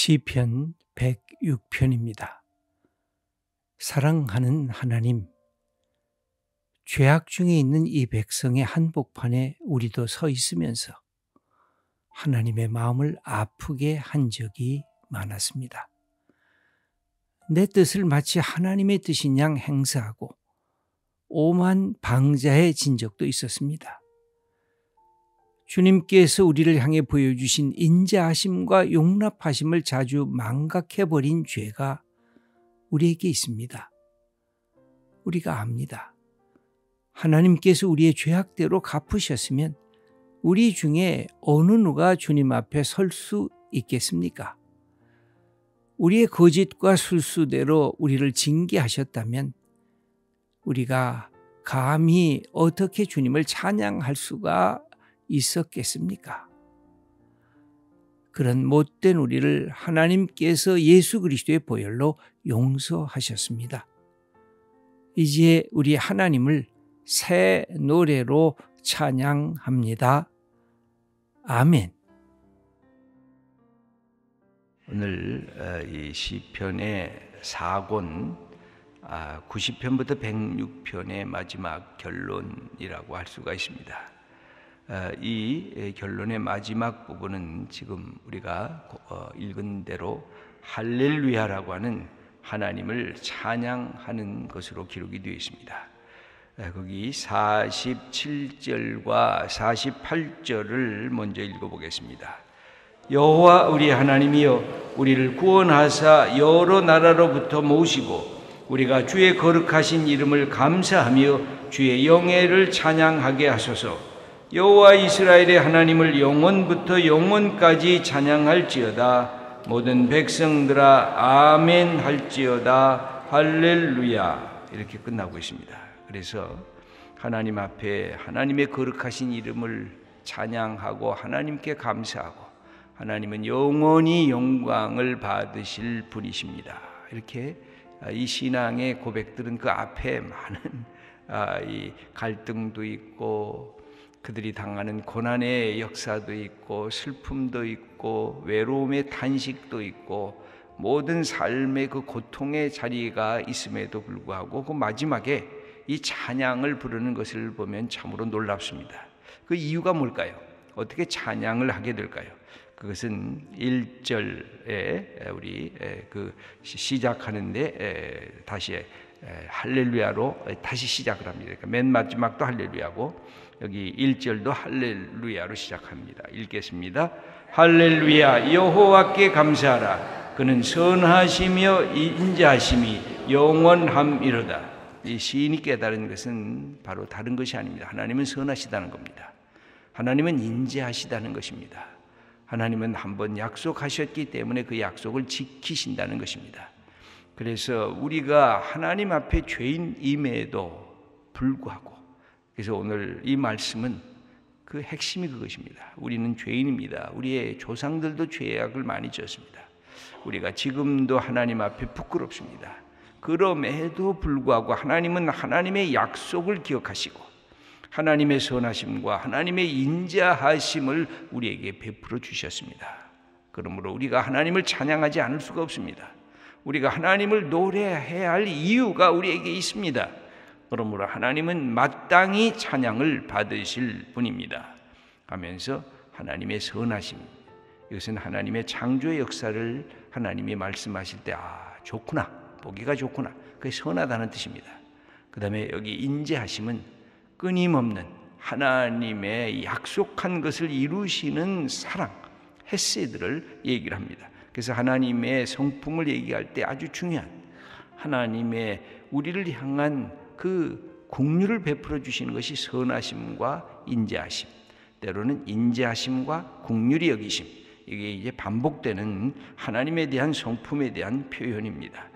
시편 106편입니다. 사랑하는 하나님, 죄악 중에 있는 이 백성의 한복판에 우리도 서 있으면서 하나님의 마음을 아프게 한 적이 많았습니다. 내 뜻을 마치 하나님의 뜻인 양 행사하고 오만 방자해 진 적도 있었습니다. 주님께서 우리를 향해 보여주신 인자하심과 용납하심을 자주 망각해버린 죄가 우리에게 있습니다. 우리가 압니다. 하나님께서 우리의 죄악대로 갚으셨으면 우리 중에 어느 누가 주님 앞에 설 수 있겠습니까? 우리의 거짓과 술수대로 우리를 징계하셨다면 우리가 감히 어떻게 주님을 찬양할 수가 있었겠습니까? 그런 못된 우리를 하나님께서 예수 그리스도의 보혈로 용서하셨습니다. 이제 우리 하나님을 새 노래로 찬양합니다. 아멘. 오늘 이 시편의 4권 90편부터 106편의 마지막 결론이라고 할 수가 있습니다. 이 결론의 마지막 부분은 지금 우리가 읽은 대로 할렐루야라고 하는 하나님을 찬양하는 것으로 기록이 되어 있습니다. 거기 47절과 48절을 먼저 읽어보겠습니다. 여호와 우리 하나님이여, 우리를 구원하사 여러 나라로부터 모으시고 우리가 주의 거룩하신 이름을 감사하며 주의 영예를 찬양하게 하소서. 여호와 이스라엘의 하나님을 영원부터 영원까지 찬양할지어다. 모든 백성들아 아멘 할지어다. 할렐루야. 이렇게 끝나고 있습니다. 그래서 하나님 앞에 하나님의 거룩하신 이름을 찬양하고 하나님께 감사하고 하나님은 영원히 영광을 받으실 분이십니다. 이렇게 이 신앙의 고백들은 그 앞에 많은 이 갈등도 있고 그들이 당하는 고난의 역사도 있고 슬픔도 있고 외로움의 탄식도 있고 모든 삶의 그 고통의 자리가 있음에도 불구하고 그 마지막에 이 찬양을 부르는 것을 보면 참으로 놀랍습니다. 그 이유가 뭘까요? 어떻게 찬양을 하게 될까요? 그것은 1절에 우리 그 시작하는데 다시 할렐루야로 다시 시작을 합니다. 그러니까 맨 마지막도 할렐루야고 여기 1절도 할렐루야로 시작합니다. 읽겠습니다. 할렐루야, 여호와께 감사하라. 그는 선하시며 인자하심이 영원함이로다. 이 시인이 깨달은 것은 바로 다른 것이 아닙니다. 하나님은 선하시다는 겁니다. 하나님은 인자하시다는 것입니다. 하나님은 한번 약속하셨기 때문에 그 약속을 지키신다는 것입니다. 그래서 우리가 하나님 앞에 죄인임에도 불구하고, 그래서 오늘 이 말씀은 그 핵심이 그것입니다. 우리는 죄인입니다. 우리의 조상들도 죄악을 많이 지었습니다. 우리가 지금도 하나님 앞에 부끄럽습니다. 그럼에도 불구하고 하나님은 하나님의 약속을 기억하시고 하나님의 선하심과 하나님의 인자하심을 우리에게 베풀어 주셨습니다. 그러므로 우리가 하나님을 찬양하지 않을 수가 없습니다. 우리가 하나님을 노래해야 할 이유가 우리에게 있습니다. 그러므로 하나님은 마땅히 찬양을 받으실 분입니다. 하면서 하나님의 선하심, 이것은 하나님의 창조의 역사를 하나님이 말씀하실 때 좋구나, 보기가 좋구나, 그게 선하다는 뜻입니다. 그 다음에 여기 인자하심은 끊임없는 하나님의 약속한 것을 이루시는 사랑, 헤세드를 얘기를 합니다. 그래서 하나님의 성품을 얘기할 때 아주 중요한 하나님의 우리를 향한 그 긍휼을 베풀어 주시는 것이 선하심과 인자하심, 때로는 인자하심과 긍휼히 여기심, 이게 이제 반복되는 하나님에 대한 성품에 대한 표현입니다.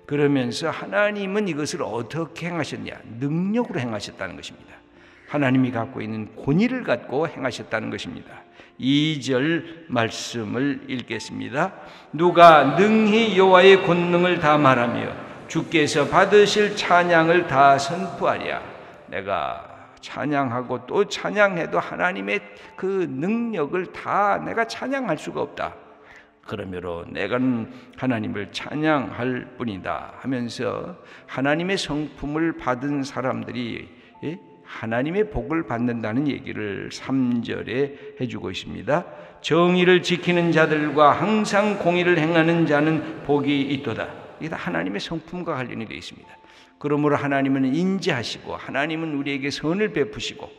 그러면서 하나님은 이것을 어떻게 행하셨냐? 능력으로 행하셨다는 것입니다. 하나님이 갖고 있는 권위를 갖고 행하셨다는 것입니다. 2절 말씀을 읽겠습니다. 누가 능히 여호와의 권능을 다 말하며 주께서 받으실 찬양을 다 선포하랴. 내가 찬양하고 또 찬양해도 하나님의 그 능력을 다 내가 찬양할 수가 없다. 그러므로 내가 하나님을 찬양할 뿐이다 하면서 하나님의 성품을 받은 사람들이 하나님의 복을 받는다는 얘기를 3절에 해주고 있습니다. 정의를 지키는 자들과 항상 공의를 행하는 자는 복이 있도다. 이게 다 하나님의 성품과 관련이 되어 있습니다. 그러므로 하나님은 인자하시고 하나님은 우리에게 선을 베푸시고,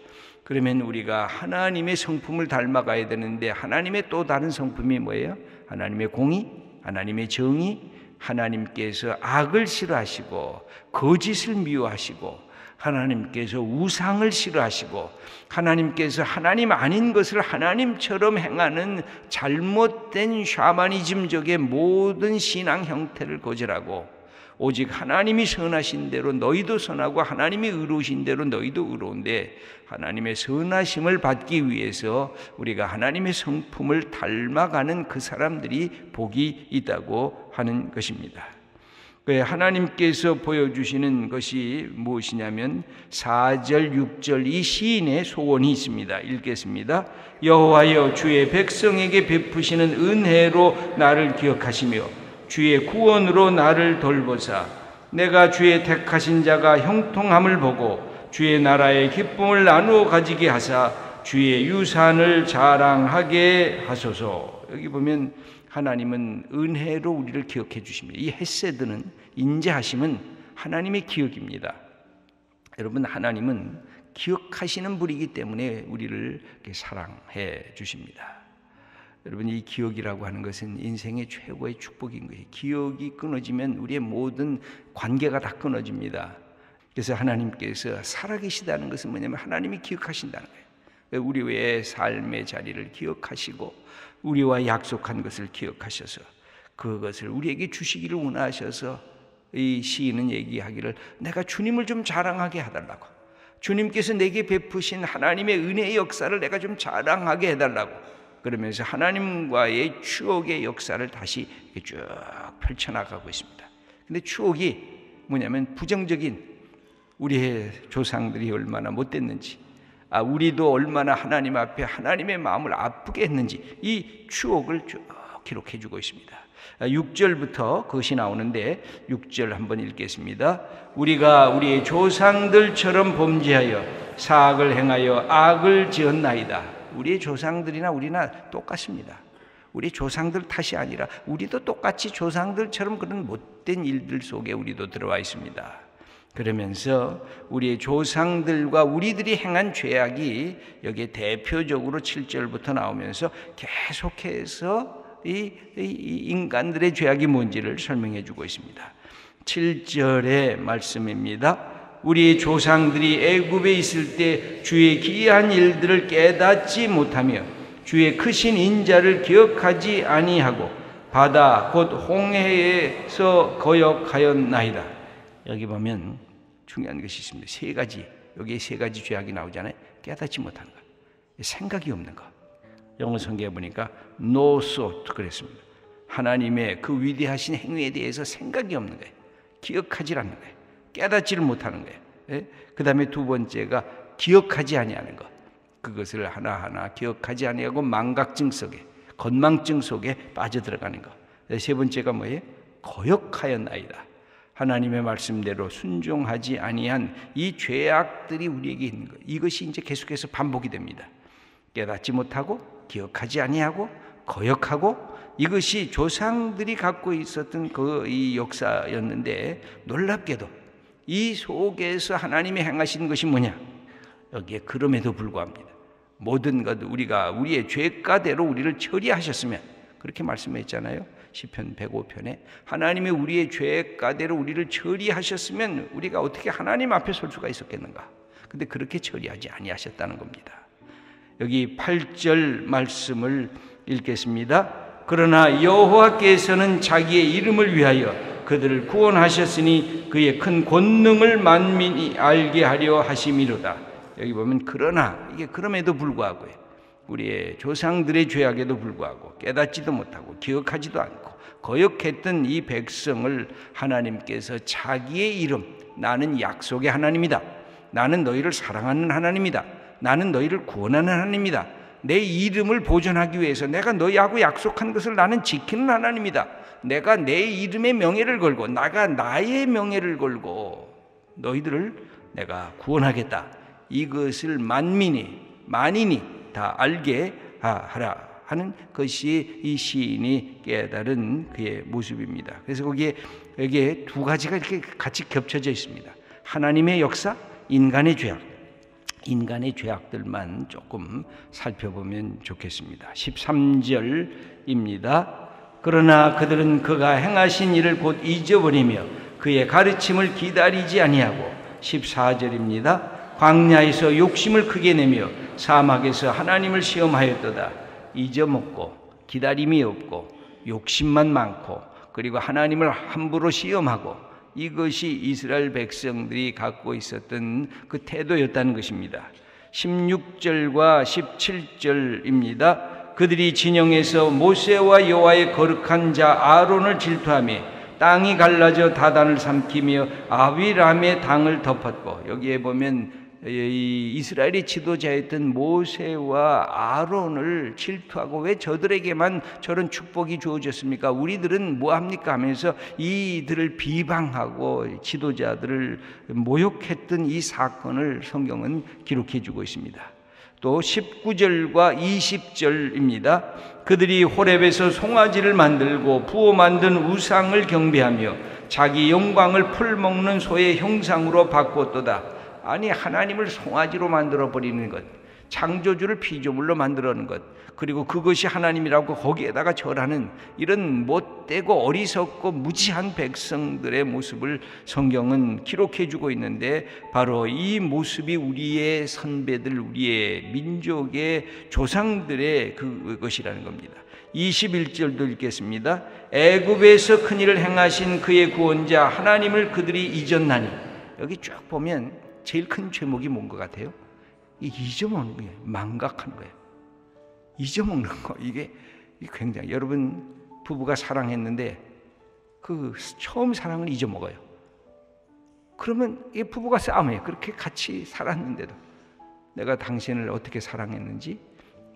그러면 우리가 하나님의 성품을 닮아가야 되는데 하나님의 또 다른 성품이 뭐예요? 하나님의 공의, 하나님의 정의, 하나님께서 악을 싫어하시고 거짓을 미워하시고 하나님께서 우상을 싫어하시고 하나님께서 하나님 아닌 것을 하나님처럼 행하는 잘못된 샤머니즘적의 모든 신앙 형태를 거절하고 오직 하나님이 선하신 대로 너희도 선하고 하나님이 의로우신 대로 너희도 의로운데 하나님의 선하심을 받기 위해서 우리가 하나님의 성품을 닮아가는 그 사람들이 복이 있다고 하는 것입니다. 하나님께서 보여주시는 것이 무엇이냐면 4절, 6절 이 시인의 소원이 있습니다. 읽겠습니다. 여호와여, 주의 백성에게 베푸시는 은혜로 나를 기억하시며 주의 구원으로 나를 돌보사 내가 주의 택하신 자가 형통함을 보고 주의 나라의 기쁨을 나누어 가지게 하사 주의 유산을 자랑하게 하소서. 여기 보면 하나님은 은혜로 우리를 기억해 주십니다. 이 헤세드는, 인자하심은 하나님의 기억입니다. 여러분, 하나님은 기억하시는 분이기 때문에 우리를 사랑해 주십니다. 여러분, 이 기억이라고 하는 것은 인생의 최고의 축복인 거예요. 기억이 끊어지면 우리의 모든 관계가 다 끊어집니다. 그래서 하나님께서 살아계시다는 것은 뭐냐면 하나님이 기억하신다는 거예요. 우리의 삶의 자리를 기억하시고 우리와 약속한 것을 기억하셔서 그것을 우리에게 주시기를 원하셔서 이 시인은 얘기하기를 내가 주님을 좀 자랑하게 해달라고, 주님께서 내게 베푸신 하나님의 은혜의 역사를 내가 좀 자랑하게 해달라고 그러면서 하나님과의 추억의 역사를 다시 쭉 펼쳐나가고 있습니다. 근데 추억이 뭐냐면 부정적인 우리의 조상들이 얼마나 못됐는지, 우리도 얼마나 하나님 앞에 하나님의 마음을 아프게 했는지 이 추억을 쭉 기록해 주고 있습니다. 6절부터 그것이 나오는데 6절 한번 읽겠습니다. 우리가 우리의 조상들처럼 범죄하여 사악을 행하여 악을 지었나이다. 우리의 조상들이나 우리나 똑같습니다. 우리 조상들 탓이 아니라 우리도 똑같이 조상들처럼 그런 못된 일들 속에 우리도 들어와 있습니다. 그러면서 우리의 조상들과 우리들이 행한 죄악이 여기에 대표적으로 7절부터 나오면서 계속해서 이 인간들의 죄악이 뭔지를 설명해 주고 있습니다. 7절의 말씀입니다. 우리 조상들이 애굽에 있을 때 주의 기이한 일들을 깨닫지 못하며 주의 크신 인자를 기억하지 아니하고 바다 곧 홍해에서 거역하였나이다. 여기 보면 중요한 것이 있습니다. 세 가지, 여기에 세 가지 죄악이 나오잖아요. 깨닫지 못하는 것, 생각이 없는 것. 영어 성경에 보니까 no thought 그랬습니다. 하나님의 그 위대하신 행위에 대해서 생각이 없는 거예요. 기억하지 않는 거예요. 깨닫지를 못하는 거예요. 그 다음에 두 번째가 기억하지 아니하는 것. 그것을 하나하나 기억하지 아니하고 망각증 속에, 건망증 속에 빠져들어가는 것. 세 번째가 뭐예요? 거역하였나이다. 하나님의 말씀대로 순종하지 아니한 이 죄악들이 우리에게 있는 것. 이것이 이제 계속해서 반복이 됩니다. 깨닫지 못하고 기억하지 아니하고 거역하고, 이것이 조상들이 갖고 있었던 그 이 역사였는데 놀랍게도 이 속에서 하나님이 행하신 것이 뭐냐? 여기에 그럼에도 불구합니다. 모든 것 우리가 우리의 죄가대로 우리를 처리하셨으면, 그렇게 말씀했잖아요. 시편 105편에 하나님이 우리의 죄가대로 우리를 처리하셨으면 우리가 어떻게 하나님 앞에 설 수가 있었겠는가? 근데 그렇게 처리하지 아니하셨다는 겁니다. 여기 8절 말씀을 읽겠습니다. 그러나 여호와께서는 자기의 이름을 위하여 그들을 구원하셨으니 그의 큰 권능을 만민이 알게 하려 하심이로다. 여기 보면 그러나, 이게 그럼에도 불구하고 우리의 조상들의 죄악에도 불구하고 깨닫지도 못하고 기억하지도 않고 거역했던 이 백성을 하나님께서 자기의 이름, 나는 약속의 하나님이다, 나는 너희를 사랑하는 하나님이다, 나는 너희를 구원하는 하나님이다, 내 이름을 보존하기 위해서 내가 너희하고 약속한 것을 나는 지키는 하나님이다. 내가 내 이름의 명예를 걸고 나가 나의 명예를 걸고 너희들을 내가 구원하겠다. 이것을 만인이 다 알게 하라 하는 것이 이 시인이 깨달은 그의 모습입니다. 그래서 여기에 두 가지가 이렇게 같이 겹쳐져 있습니다. 하나님의 역사, 인간의 죄악. 인간의 죄악들만 조금 살펴보면 좋겠습니다. 13절입니다. 그러나 그들은 그가 행하신 일을 곧 잊어버리며 그의 가르침을 기다리지 아니하고 14절입니다. 광야에서 욕심을 크게 내며 사막에서 하나님을 시험하였도다. 잊어먹고 기다림이 없고 욕심만 많고 그리고 하나님을 함부로 시험하고 이것이 이스라엘 백성들이 갖고 있었던 그 태도였다는 것입니다. 16절과 17절입니다. 그들이 진영에서 모세와 여호와의 거룩한 자 아론을 질투하며 땅이 갈라져 다단을 삼키며 아비람의 당을 덮었고, 여기에 보면 이스라엘의 지도자였던 모세와 아론을 질투하고 왜 저들에게만 저런 축복이 주어졌습니까? 우리들은 뭐합니까? 하면서 이들을 비방하고 지도자들을 모욕했던 이 사건을 성경은 기록해 주고 있습니다. 또 19절과 20절입니다. 그들이 호렙에서 송아지를 만들고 부어 만든 우상을 경배하며 자기 영광을 풀먹는 소의 형상으로 바꾸었도다. 아니, 하나님을 송아지로 만들어버리는 것, 창조주를 피조물로 만들어놓은 것, 그리고 그것이 하나님이라고 거기에다가 절하는 이런 못되고 어리석고 무지한 백성들의 모습을 성경은 기록해주고 있는데, 바로 이 모습이 우리의 선배들, 우리의 민족의 조상들의 그것이라는 겁니다. 21절도 읽겠습니다. 애굽에서 큰일을 행하신 그의 구원자 하나님을 그들이 잊었나니. 여기 쭉 보면 제일 큰 죄목이 뭔 것 같아요? 잊어먹는 거예요. 망각하는 거예요. 잊어먹는 거. 이게 굉장히, 여러분 부부가 사랑했는데 그 처음 사랑을 잊어먹어요. 그러면 이 부부가 싸움해요. 그렇게 같이 살았는데도 내가 당신을 어떻게 사랑했는지,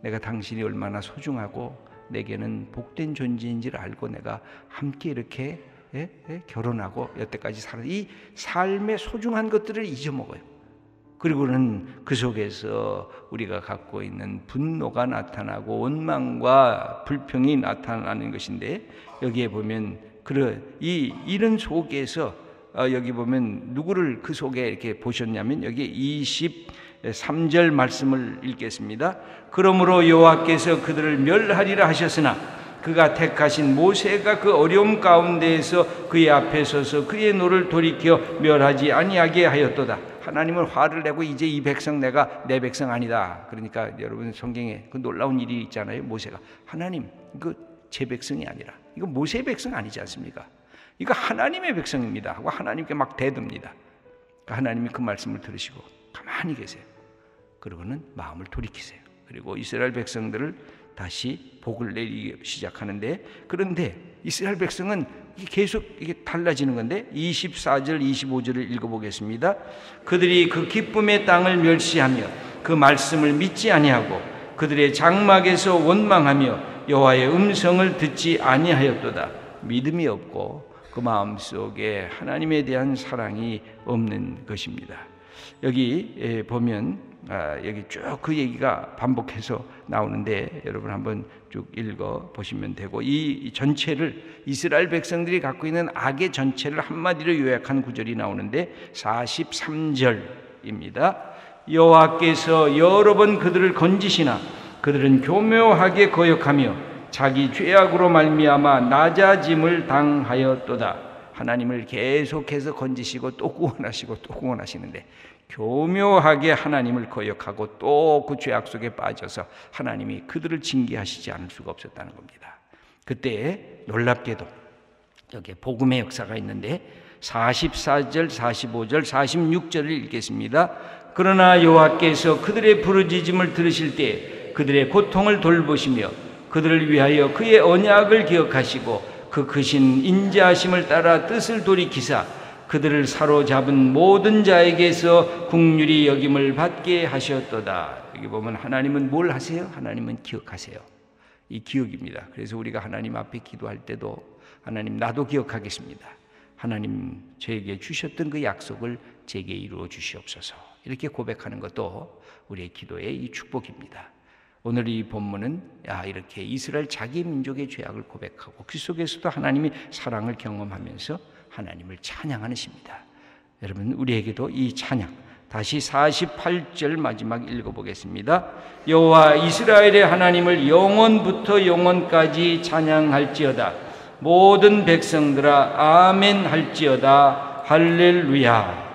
내가 당신이 얼마나 소중하고 내게는 복된 존재인지를 알고 내가 함께 이렇게 결혼하고 여태까지 살아, 이 삶의 소중한 것들을 잊어먹어요. 그리고는 그 속에서 우리가 갖고 있는 분노가 나타나고 원망과 불평이 나타나는 것인데, 여기에 보면 이런 속에서 여기 보면 누구를 그 속에 이렇게 보셨냐면, 여기 23절 말씀을 읽겠습니다. 그러므로 여호와께서 그들을 멸하리라 하셨으나 그가 택하신 모세가 그 어려움 가운데에서 그의 앞에 서서 그의 노를 돌이켜 멸하지 아니하게 하였도다. 하나님은 화를 내고 이제 이 백성 내가 내 백성 아니다. 그러니까 여러분 성경에 그 놀라운 일이 있잖아요. 모세가 하나님, 이거 제 백성이 아니라 이거 모세의 백성 아니지 않습니까? 이거 하나님의 백성입니다 하고 하나님께 막 대듭니다. 하나님이 그 말씀을 들으시고 가만히 계세요. 그러고는 마음을 돌이키세요. 그리고 이스라엘 백성들을 다시 복을 내리기 시작하는데, 그런데 이스라엘 백성은 계속 이게 달라지는 건데, 24절 25절을 읽어보겠습니다. 그들이 그 기쁨의 땅을 멸시하며 그 말씀을 믿지 아니하고 그들의 장막에서 원망하며 여호와의 음성을 듣지 아니하였도다. 믿음이 없고 그 마음속에 하나님에 대한 사랑이 없는 것입니다. 여기 보면 여기 쭉 그 얘기가 반복해서 나오는데, 여러분 한번 쭉 읽어 보시면 되고, 이 전체를 이스라엘 백성들이 갖고 있는 악의 전체를 한마디로 요약한 구절이 나오는데 43절입니다. 여호와께서 여러 번 그들을 건지시나 그들은 교묘하게 거역하며 자기 죄악으로 말미암아 낮아짐을 당하였도다. 하나님을 계속해서 건지시고 또 구원하시고 또 구원하시는데, 교묘하게 하나님을 거역하고 또 그 죄악 속에 빠져서 하나님이 그들을 징계하시지 않을 수가 없었다는 겁니다. 그때 놀랍게도 여기에 복음의 역사가 있는데 44절, 45절, 46절을 읽겠습니다. 그러나 여호와께서 그들의 부르짖음을 들으실 때 그들의 고통을 돌보시며 그들을 위하여 그의 언약을 기억하시고 그 크신 인자하심을 따라 뜻을 돌이키사 그들을 사로잡은 모든 자에게서 긍휼히 여김을 받게 하셨도다. 여기 보면 하나님은 뭘 하세요? 하나님은 기억하세요. 이 기억입니다. 그래서 우리가 하나님 앞에 기도할 때도 하나님 나도 기억하겠습니다. 하나님 저에게 주셨던 그 약속을 제게 이루어 주시옵소서. 이렇게 고백하는 것도 우리의 기도의 이 축복입니다. 오늘 이 본문은 이렇게 이스라엘 자기 민족의 죄악을 고백하고 그 속에서도 하나님의 사랑을 경험하면서 하나님을 찬양하는 시입니다. 여러분 우리에게도 이 찬양 다시 48절 마지막 읽어보겠습니다. 여호와 이스라엘의 하나님을 영원부터 영원까지 찬양할지어다. 모든 백성들아 아멘 할지어다. 할렐루야.